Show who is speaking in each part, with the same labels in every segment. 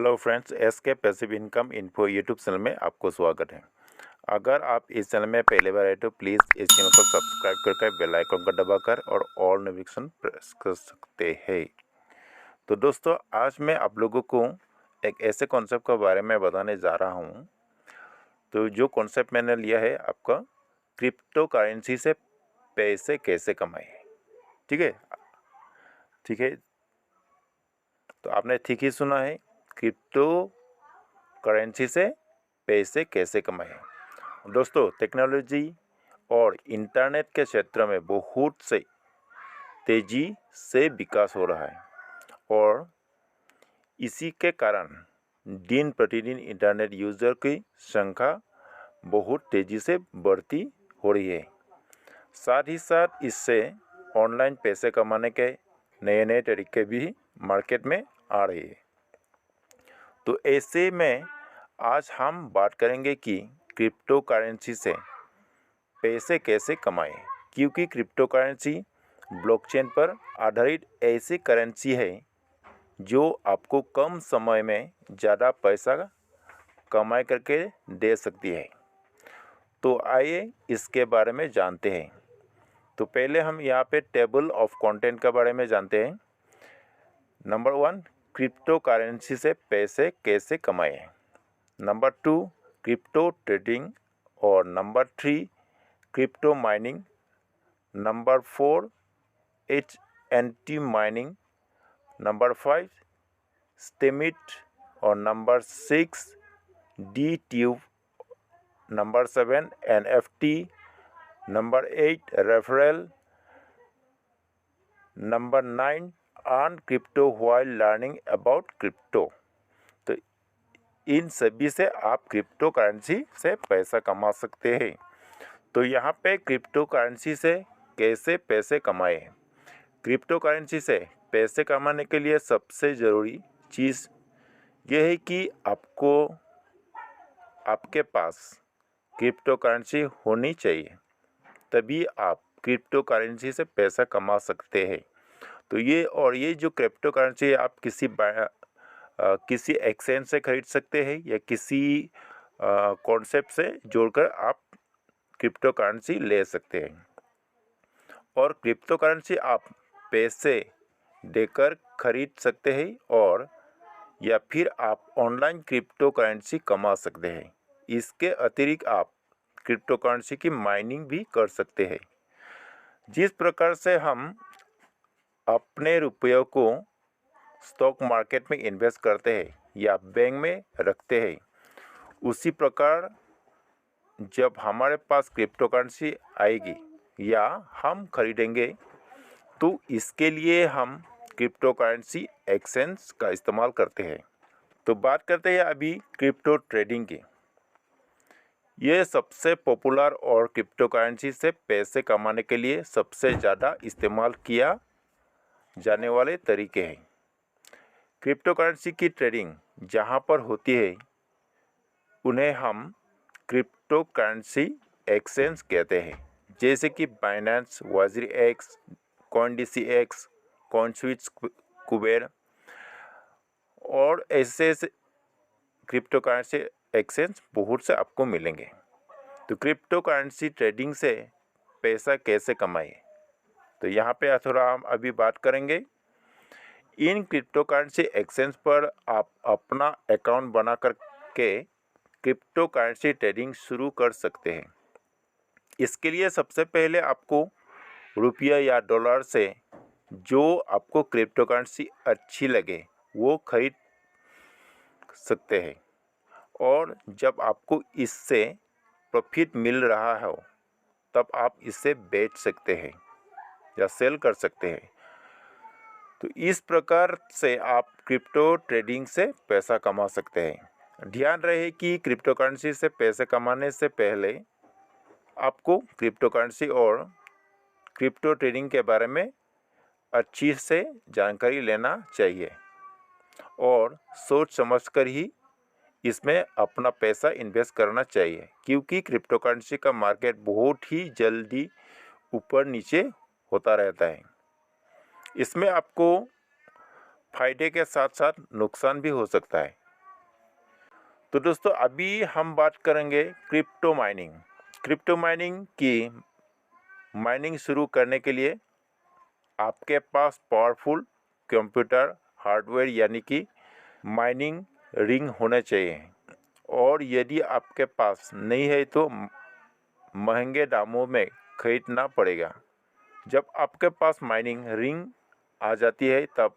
Speaker 1: Hello friends, SK passive income info YouTube channel में आपको स्वागत है। अगर आप इस चैनल में पहली बार आए तो प्लीज़ इस चैनल को सब्सक्राइब करके बेल आइकन को दबाकर और ऑल नोटिफिकेशन प्रेस कर सकते हैं। तो दोस्तों, आज मैं आप लोगों को एक ऐसे कॉन्सेप्ट के बारे में बताने जा रहा हूँ। तो जो कॉन्सेप्ट मैंने लिया है आपका, क्रिप्टो करेंसी से पैसे कैसे कमाएं। ठीक है, ठीक है। तो आपने ठीक ही सुना है, क्रिप्टो करेंसी से पैसे कैसे कमाएं। दोस्तों, टेक्नोलॉजी और इंटरनेट के क्षेत्र में बहुत से तेज़ी से विकास हो रहा है और इसी के कारण दिन प्रतिदिन इंटरनेट यूज़र की संख्या बहुत तेज़ी से बढ़ती हो रही है। साथ ही साथ इससे ऑनलाइन पैसे कमाने के नए नए तरीके भी मार्केट में आ रहे हैं। तो ऐसे में आज हम बात करेंगे कि क्रिप्टो करेंसी से पैसे कैसे कमाएं, क्योंकि क्रिप्टो करेंसी ब्लॉकचेन पर आधारित ऐसी करेंसी है जो आपको कम समय में ज़्यादा पैसा कमाई करके दे सकती है। तो आइए इसके बारे में जानते हैं। तो पहले हम यहाँ पे टेबल ऑफ कंटेंट के बारे में जानते हैं। नंबर 1, क्रिप्टो करेंसी से पैसे कैसे कमाएं। Number 2, crypto trading. और number 3, crypto mining. Number 4, HNT mining. Number 5, Steemit. और number 6, D tube. Number 7, NFT। Number 8, referral. Number 9, earn crypto while learning about crypto. तो इन सभी से आप क्रिप्टो करेंसी से पैसा कमा सकते हैं। तो यहाँ पे क्रिप्टो करेंसी से कैसे पैसे कमाएं। क्रिप्टो करेंसी से पैसे कमाने के लिए सबसे ज़रूरी चीज़ ये है कि आपके पास क्रिप्टो करेंसी होनी चाहिए, तभी आप क्रिप्टो करेंसी से पैसा कमा सकते हैं। तो ये जो क्रिप्टो करेंसी है, आप किसी एक्सचेंज से खरीद सकते हैं या किसी कॉन्सेप्ट से जोड़कर आप क्रिप्टो करेंसी ले सकते हैं। और क्रिप्टो करेंसी आप पैसे देकर खरीद सकते हैं और या फिर आप ऑनलाइन क्रिप्टो करेंसी कमा सकते हैं। इसके अतिरिक्त आप क्रिप्टो करेंसी की माइनिंग भी कर सकते हैं। जिस प्रकार से हम अपने रुपयों को स्टॉक मार्केट में इन्वेस्ट करते हैं या बैंक में रखते हैं, उसी प्रकार जब हमारे पास क्रिप्टो करेंसी आएगी या हम खरीदेंगे तो इसके लिए हम क्रिप्टो करेंसी एक्सचेंज का इस्तेमाल करते हैं। तो बात करते हैं अभी क्रिप्टो ट्रेडिंग की। ये सबसे पॉपुलर और क्रिप्टो करेंसी से पैसे कमाने के लिए सबसे ज़्यादा इस्तेमाल किया जाने वाले तरीके हैं। क्रिप्टो करेंसी की ट्रेडिंग जहाँ पर होती है उन्हें हम क्रिप्टो करेंसी एक्सचेंज कहते हैं, जैसे कि Binance, WazirX, CoinDCX, CoinSwitch, Kuber और ऐसे क्रिप्टो करेंसी एक्सचेंज बहुत से आपको मिलेंगे। तो क्रिप्टो करेंसी ट्रेडिंग से पैसा कैसे कमाएं, तो यहाँ पे थोड़ा हम अभी बात करेंगे। इन क्रिप्टो करेंसी एक्सचेंज पर आप अपना अकाउंट बना करके क्रिप्टो करेंसी ट्रेडिंग शुरू कर सकते हैं। इसके लिए सबसे पहले आपको रुपया या डॉलर से जो आपको क्रिप्टो करेंसी अच्छी लगे वो खरीद सकते हैं और जब आपको इससे प्रॉफिट मिल रहा हो तब आप इसे बेच सकते हैं या सेल कर सकते हैं। तो इस प्रकार से आप क्रिप्टो ट्रेडिंग से पैसा कमा सकते हैं। ध्यान रहे कि क्रिप्टो करेंसी से पैसे कमाने से पहले आपको क्रिप्टो करेंसी और क्रिप्टो ट्रेडिंग के बारे में अच्छी से जानकारी लेना चाहिए और सोच समझकर ही इसमें अपना पैसा इन्वेस्ट करना चाहिए, क्योंकि क्रिप्टो करेंसी का मार्केट बहुत ही जल्दी ऊपर नीचे होता रहता है। इसमें आपको फ़ायदे के साथ साथ नुकसान भी हो सकता है। तो दोस्तों अभी हम बात करेंगे क्रिप्टो माइनिंग। क्रिप्टो माइनिंग की माइनिंग शुरू करने के लिए आपके पास पावरफुल कंप्यूटर हार्डवेयर यानी कि माइनिंग रिंग होना चाहिए, और यदि आपके पास नहीं है तो महंगे दामों में खरीदना पड़ेगा। जब आपके पास माइनिंग रिंग आ जाती है तब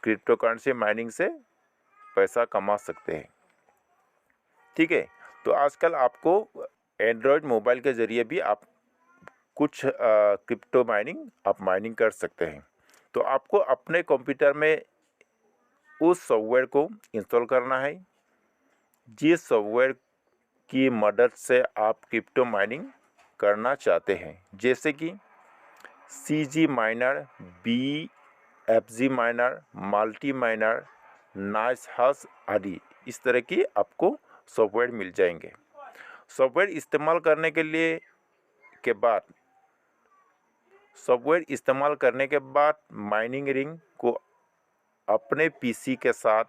Speaker 1: क्रिप्टो करेंसी माइनिंग से पैसा कमा सकते हैं। ठीक है, तो आजकल आपको एंड्रॉयड मोबाइल के ज़रिए भी आप कुछ क्रिप्टो माइनिंग आप माइनिंग कर सकते हैं। तो आपको अपने कंप्यूटर में उस सॉफ्टवेयर को इंस्टॉल करना है जिस सॉफ्टवेयर की मदद से आप क्रिप्टो माइनिंग करना चाहते हैं, जैसे कि CG minor, BFG minor, multi minor, nice hush आदि। इस तरह की आपको सॉफ्टवेयर मिल जाएंगे। सॉफ्टवेयर इस्तेमाल करने के बाद माइनिंग रिंग को अपने PC के साथ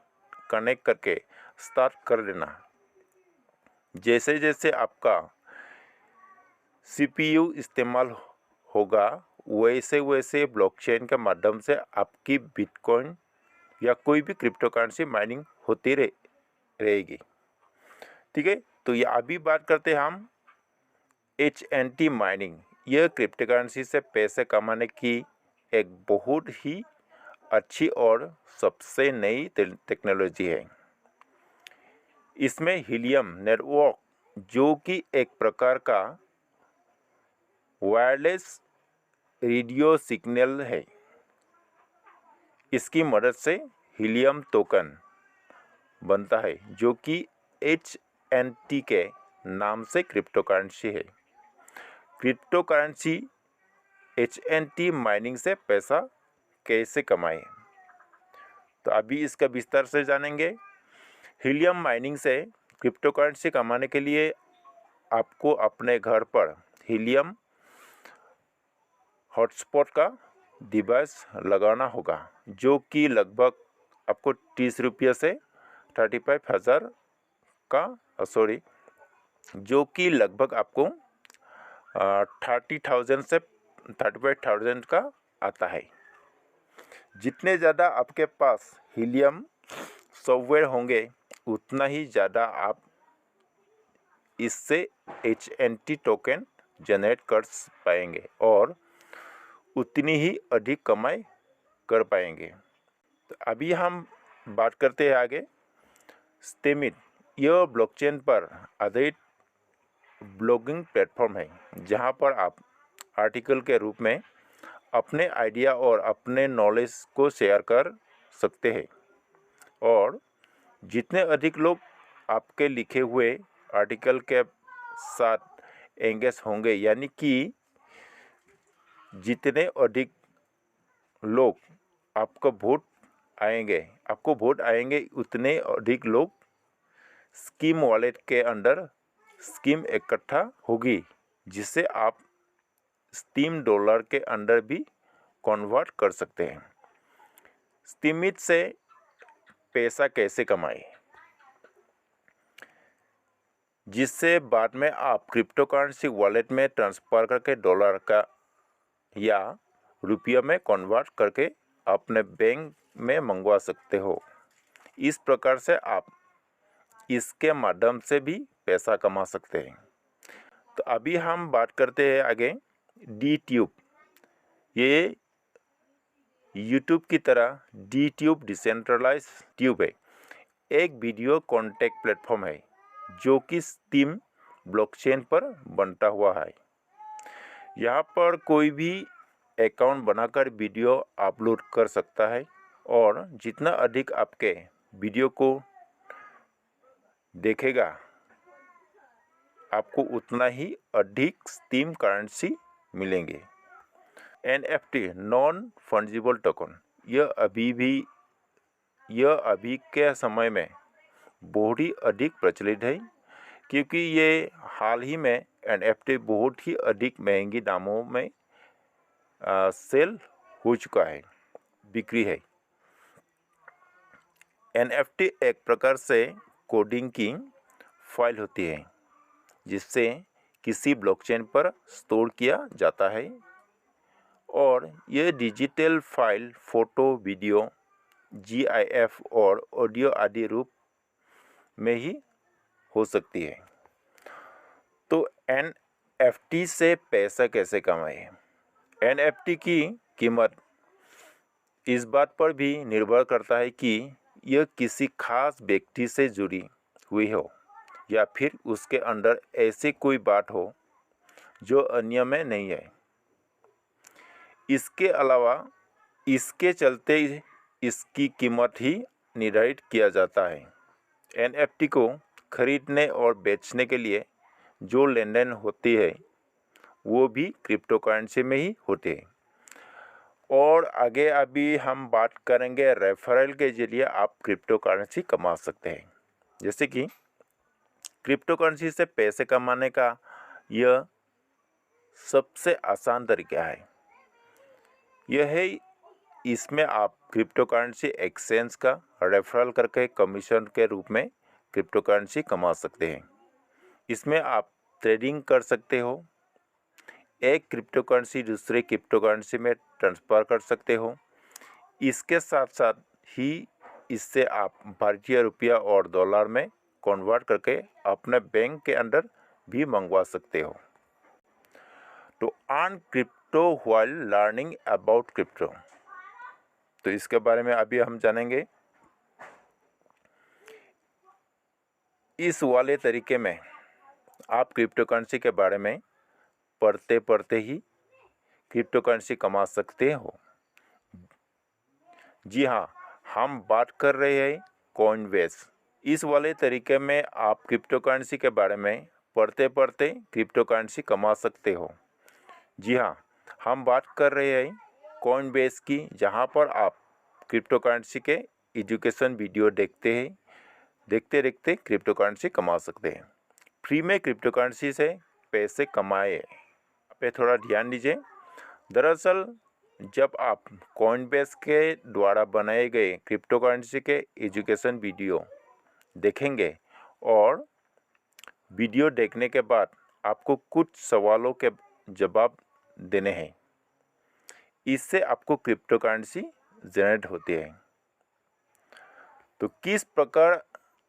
Speaker 1: कनेक्ट करके स्टार्ट कर देना। जैसे जैसे आपका CPU इस्तेमाल होगा वैसे वैसे ब्लॉकचेन के माध्यम से आपकी बिटकॉइन या कोई भी क्रिप्टो करेंसी माइनिंग होती रहेगी। ठीक है, तो ये अभी बात करते हैं हम HNT माइनिंग। यह क्रिप्टो करेंसी से पैसे कमाने की एक बहुत ही अच्छी और सबसे नई टेक्नोलॉजी है। इसमें हीलियम नेटवर्क, जो कि एक प्रकार का वायरलेस रेडियो सिग्नल है, इसकी मदद से हीलियम टोकन बनता है जो कि HNT के नाम से क्रिप्टो करेंसी है। क्रिप्टो करेंसी HNT माइनिंग से पैसा कैसे कमाएं, तो अभी इसका विस्तार से जानेंगे। हीलियम माइनिंग से क्रिप्टो करेंसी कमाने के लिए आपको अपने घर पर हीलियम हॉटस्पॉट का डिवाइस लगाना होगा, जो कि लगभग आपको 30 रुपये से 35,000 का जो कि लगभग आपको 30,000 से 35,000 का आता है। जितने ज़्यादा आपके पास हीलियम सॉफ्टवेयर होंगे उतना ही ज़्यादा आप इससे HNT टोकन जनरेट कर पाएंगे और उतनी ही अधिक कमाई कर पाएंगे। तो अभी हम बात करते हैं आगे स्टेमिट। यह ब्लॉकचेन पर आधारित ब्लॉगिंग प्लेटफॉर्म है जहां पर आप आर्टिकल के रूप में अपने आइडिया और अपने नॉलेज को शेयर कर सकते हैं, और जितने अधिक लोग आपके लिखे हुए आर्टिकल के साथ एंगेज होंगे, यानी कि जितने अधिक लोग आपको वोट आएंगे उतने अधिक लोग स्कीम वॉलेट के अंदर स्कीम इकट्ठा होगी, जिससे आप स्टीम डॉलर के अंदर भी कन्वर्ट कर सकते हैं। स्टीमिट से पैसा कैसे कमाएं, जिससे बाद में आप क्रिप्टो करेंसी वॉलेट में ट्रांसफ़र करके डॉलर का या रुपया में कन्वर्ट करके अपने बैंक में मंगवा सकते हो। इस प्रकार से आप इसके माध्यम से भी पैसा कमा सकते हैं। तो अभी हम बात करते हैं आगे DTube। ये यूट्यूब की तरह DTube डिसेंट्रलाइज ट्यूब है, एक वीडियो कॉन्टेंट प्लेटफॉर्म है जो कि स्टीम ब्लॉकचेन पर बनता हुआ है। यहाँ पर कोई भी अकाउंट बनाकर वीडियो अपलोड कर सकता है, और जितना अधिक आपके वीडियो को देखेगा आपको उतना ही अधिक स्टीम करेंसी मिलेंगे। NFT नॉन फंजिबल टोकन, यह अभी के समय में बहुत ही अधिक प्रचलित है, क्योंकि ये हाल ही में NFT बहुत ही अधिक महंगी दामों में सेल हो चुका है, बिक्री है। NFT एक प्रकार से कोडिंग की फाइल होती है जिससे किसी ब्लॉकचेन पर स्टोर किया जाता है और यह digital file photo, video, GIF और ऑडियो आदि रूप में ही हो सकती है। तो NFT से पैसा कैसे कमाएं? NFT की कीमत इस बात पर भी निर्भर करता है कि यह किसी खास व्यक्ति से जुड़ी हुई हो या फिर उसके अंदर ऐसी कोई बात हो जो अन्य में नहीं है। इसके अलावा इसके चलते इसकी कीमत ही निर्धारित किया जाता है। NFT को खरीदने और बेचने के लिए जो लेनदेन होती है वो भी क्रिप्टो करेंसी में ही होते हैं। और आगे अभी हम बात करेंगे रेफरल के जरिए आप क्रिप्टो करेंसी कमा सकते हैं। जैसे कि क्रिप्टो करेंसी से पैसे कमाने का यह सबसे आसान तरीका है। यह है इसमें आप क्रिप्टो करेंसी एक्सचेंज का रेफरल करके कमीशन के रूप में क्रिप्टो करेंसी कमा सकते हैं। इसमें आप ट्रेडिंग कर सकते हो, एक क्रिप्टो करेंसी दूसरे क्रिप्टो करेंसी में ट्रांसफ़र कर सकते हो। इसके साथ साथ ही इससे आप भारतीय रुपया और डॉलर में कन्वर्ट करके अपने बैंक के अंदर भी मंगवा सकते हो। तो earn crypto while learning about crypto, तो इसके बारे में अभी हम जानेंगे। इस वाले तरीके में आप क्रिप्टो करेंसी के बारे में पढ़ते पढ़ते ही क्रिप्टो करेंसी कमा सकते हो। जी हाँ, हम बात कर रहे हैं कॉइनबेस। इस वाले तरीके में आप क्रिप्टो करेंसी के बारे में पढ़ते पढ़ते क्रिप्टो करेंसी कमा सकते हो। जी हाँ, हम बात कर रहे हैं कॉइनबेस की, जहाँ पर आप क्रिप्टो करेंसी के एजुकेशन वीडियो देखते हैं, देखते देखते क्रिप्टो करेंसी कमा सकते हैं। फ्री में क्रिप्टो करेंसी से पैसे कमाए पे थोड़ा ध्यान दीजिए। दरअसल जब आप कॉइनबेस के द्वारा बनाए गए क्रिप्टो करेंसी के एजुकेशन वीडियो देखेंगे और वीडियो देखने के बाद आपको कुछ सवालों के जवाब देने हैं, इससे आपको क्रिप्टो करेंसी जनरेट होती है। तो किस प्रकार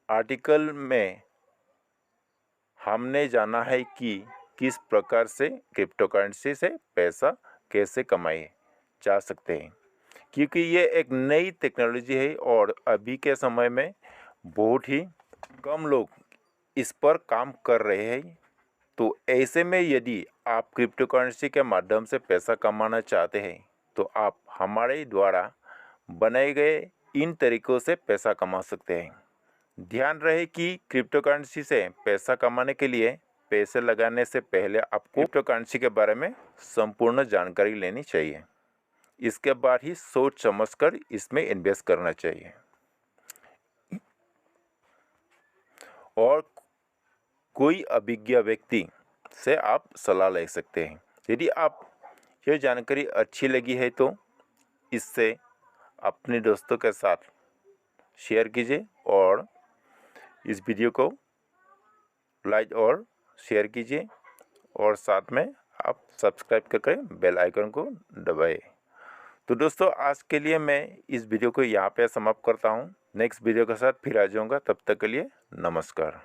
Speaker 1: आर्टिकल में हमने जाना है कि किस प्रकार से क्रिप्टो करेंसी से पैसा कैसे कमाए जा सकते हैं, क्योंकि ये एक नई टेक्नोलॉजी है और अभी के समय में बहुत ही कम लोग इस पर काम कर रहे हैं। तो ऐसे में यदि आप क्रिप्टो करेंसी के माध्यम से पैसा कमाना चाहते हैं तो आप हमारे द्वारा बनाए गए इन तरीक़ों से पैसा कमा सकते हैं। ध्यान रहे कि क्रिप्टो करेंसी से पैसा कमाने के लिए पैसे लगाने से पहले आपको क्रिप्टो करेंसी के बारे में संपूर्ण जानकारी लेनी चाहिए। इसके बाद ही सोच समझकर इसमें इन्वेस्ट करना चाहिए। और कोई अभिज्ञ व्यक्ति से आप सलाह ले सकते हैं। यदि आप यह जानकारी अच्छी लगी है तो इससे अपने दोस्तों के साथ शेयर कीजिए और इस वीडियो को लाइक और शेयर कीजिए और साथ में आप सब्सक्राइब करके बेल आइकन को दबाएं। तो दोस्तों, आज के लिए मैं इस वीडियो को यहाँ पे समाप्त करता हूँ। नेक्स्ट वीडियो के साथ फिर आ जाऊँगा। तब तक के लिए नमस्कार।